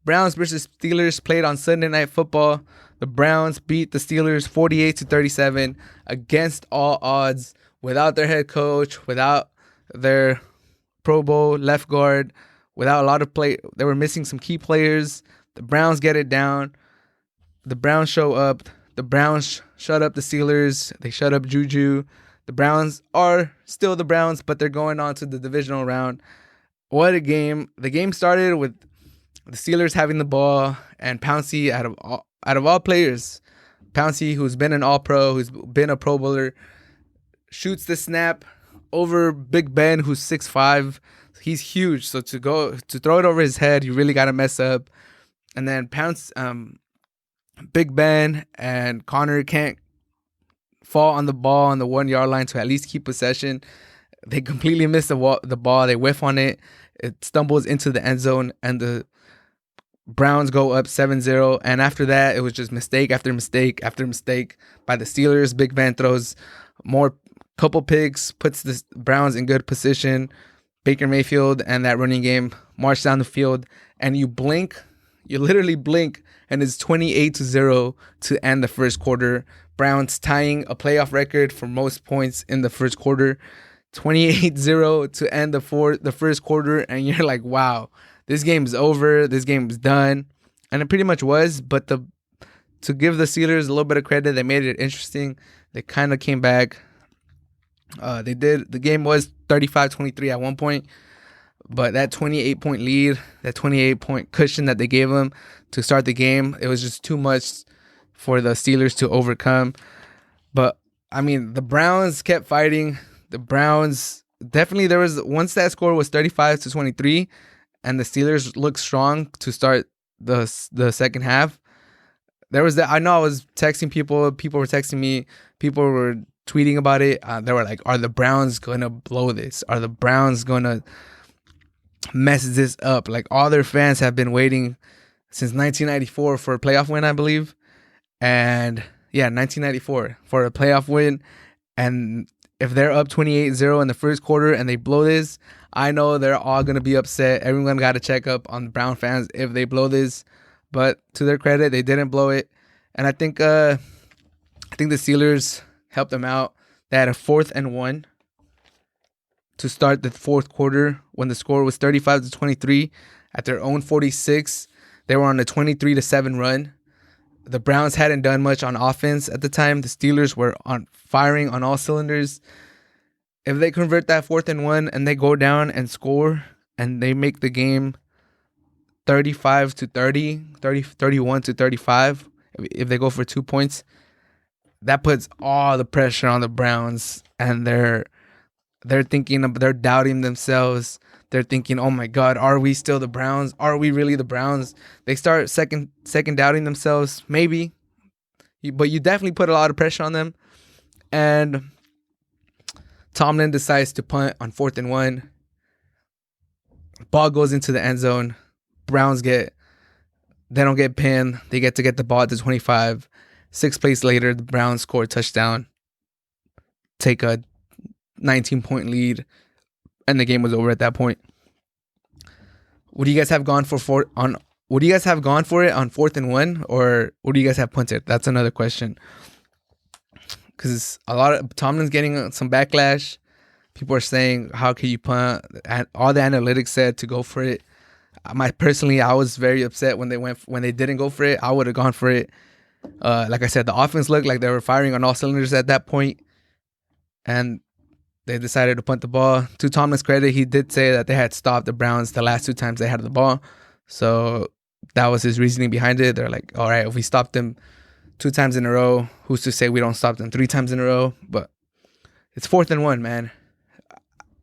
Browns versus Steelers played on Sunday Night Football. The Browns beat the Steelers 48-37 against all odds, without their head coach, without their Pro Bowl left guard, without a lot of play. They were missing some key players. The Browns get it down. The Browns show up. The Browns shut up the Steelers. They shut up Juju. The Browns are still the Browns, but they're going on to the divisional round. What a game. The game started with the Steelers having the ball, and Pouncey, out of all players, Pouncey, who's been an All-Pro, who's been a Pro Bowler, shoots the snap over Big Ben, who's 6'5". He's huge, so to throw it over his head, you really got to mess up. And then Big Ben and Connor can't fall on the ball on the 1 yard line to at least keep possession. They completely miss the ball. They whiff on it. It stumbles into the end zone, and the Browns go up 7-0. And after that, it was just mistake after mistake after mistake by the Steelers. Big Ben throws couple picks, puts the Browns in good position. Baker Mayfield and that running game march down the field, and you literally blink, and it's 28-0 to end the first quarter. Browns tying a playoff record for most points in the first quarter. 28-0 to end the first quarter, and you're like, wow, this game's over, this game's done. And it pretty much was, but to give the Steelers a little bit of credit, they made it interesting. They kind of came back. They did. The game was 35-23 at one point, but that 28-point lead, that 28-point cushion that they gave them to start the game, it was just too much for the Steelers to overcome. But I mean, the Browns kept fighting. The Browns definitely, there was once that score was 35-23, and the Steelers looked strong to start the second half. There was that. I know I was texting people. People were texting me. People were tweeting about it. They were like, are the Browns going to blow this? Are the Browns going to mess this up? Like, all their fans have been waiting since 1994 for a playoff win, I believe. And yeah, 1994 for a playoff win. And if they're up 28-0 in the first quarter and they blow this, I know they're all going to be upset. Everyone got to check up on the Brown fans if they blow this. But to their credit, they didn't blow it. And I think the Steelers helped them out. They had a 4th and 1 to start the fourth quarter when the score was 35-23 at their own 46. They were on a 23-7 run. The Browns hadn't done much on offense at the time. The Steelers were firing on all cylinders. If they convert that 4th and 1 and they go down and score and they make the game 35-30, 31-35, if they go for 2 points, that puts all the pressure on the Browns, and they're doubting themselves. They're thinking, oh my God, are we still the Browns? Are we really the Browns? They start second doubting themselves, maybe. But you definitely put a lot of pressure on them. And Tomlin decides to punt on 4th and 1. Ball goes into the end zone. Browns they don't get pinned. They get to get the ball at the 25. 6 plays later, the Browns score a touchdown, take a 19-point lead, and the game was over at that point. Would you guys have gone for it on 4th and 1, or would you guys have punted? That's another question. Because Tomlin's getting some backlash. People are saying, how can you punt? All the analytics said to go for it. I was very upset when they didn't go for it. I would have gone for it. Like I said, the offense looked like they were firing on all cylinders at that point, and they decided to punt the ball. To Tomlin's credit, he did say that they had stopped the Browns the last 2 times they had the ball, so that was his reasoning behind it. They're like, all right, if we stopped them 2 times in a row, who's to say we don't stop them 3 times in a row? But it's 4th and 1, man.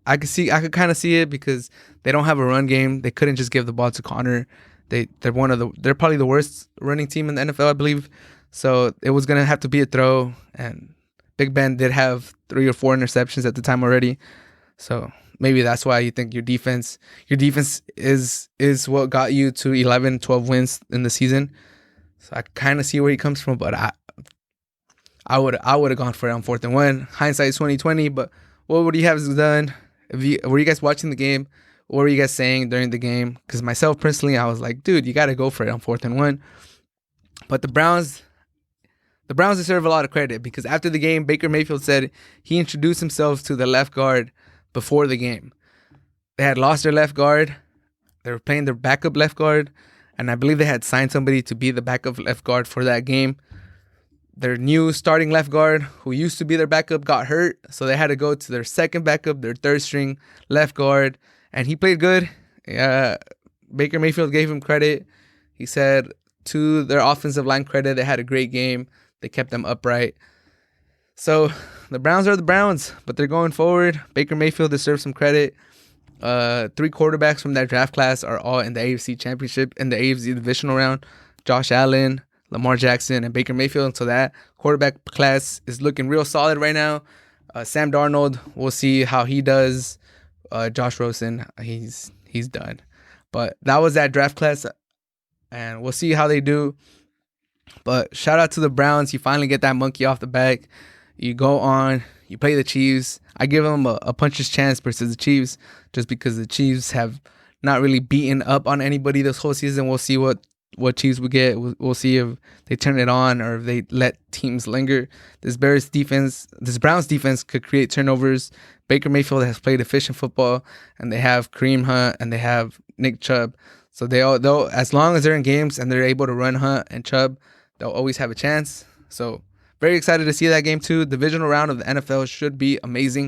I could kind of see it because they don't have a run game. They couldn't just give the ball to Connor. They're probably the worst running team in the NFL, I believe. So it was gonna have to be a throw, and Big Ben did have 3 or 4 interceptions at the time already. So maybe that's why you think your defense is what got you to 11, 12 wins in the season. So I kind of see where he comes from, but I would have gone for it on 4th and 1. Hindsight is 2020, but what would you have done? Were you guys watching the game? What were you guys saying during the game? Because myself personally, I was like, dude, you got to go for it on 4th and 1. But the Browns deserve a lot of credit because after the game, Baker Mayfield said he introduced himself to the left guard before the game. They had lost their left guard. They were playing their backup left guard. And I believe they had signed somebody to be the backup left guard for that game. Their new starting left guard, who used to be their backup, got hurt. So they had to go to their second backup, their third string left guard. And he played good. Baker Mayfield gave him credit. He said to their offensive line credit, they had a great game. They kept them upright. So the Browns are the Browns, but they're going forward. Baker Mayfield deserves some credit. 3 quarterbacks from that draft class are all in the AFC Championship, in the AFC divisional round. Josh Allen, Lamar Jackson, and Baker Mayfield. And so that quarterback class is looking real solid right now. Sam Darnold, we'll see how he does. Josh Rosen, he's done. But that was that draft class, and we'll see how they do. But shout out to the Browns. You finally get that monkey off the back. You go on, you play the Chiefs. I give them a puncher's chance versus the Chiefs just because the Chiefs have not really beaten up on anybody this whole season. We'll see what Chiefs we get. We'll see if they turn it on or if they let teams linger. This Browns defense could create turnovers. Baker Mayfield has played efficient football, and they have Kareem Hunt and they have Nick Chubb. So they'll as long as they're in games and they're able to run Hunt and Chubb, they'll always have a chance. So very excited to see that game too. Divisional round of the NFL should be amazing.